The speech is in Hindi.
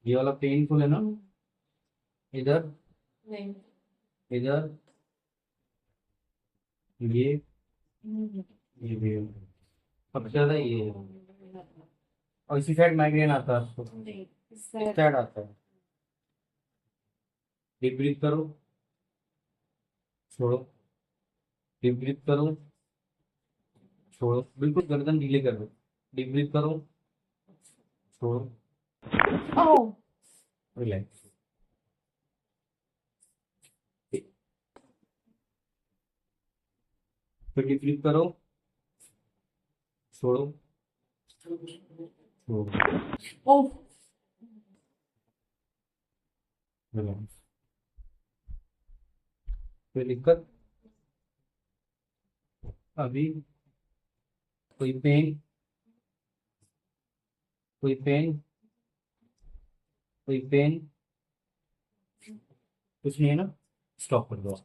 ये वाला पेनफुल है ना? इधर, नहीं। इधर, ये भी है। सबसे ज्यादा ये है। और इसी साइड माइग्रेन आता है आपको? नहीं, इस साइड आता है। डीप ब्रीथ करो, छोड़ो, डीप ब्रीथ करो, छोड़ो, बिल्कुल गर्दन ढीले कर दो। डीप ब्रीथ करो, छोड़ो, ओह। रिलैक्स। फिर डीप ब्रीथ करो, छोड़ो, छोड़ो, ओह। रिलैक्स। कोई दिक्कत अभी? कोई पेन? कोई पेन? कोई पेन? कुछ नहीं है ना? स्टॉप कर दो।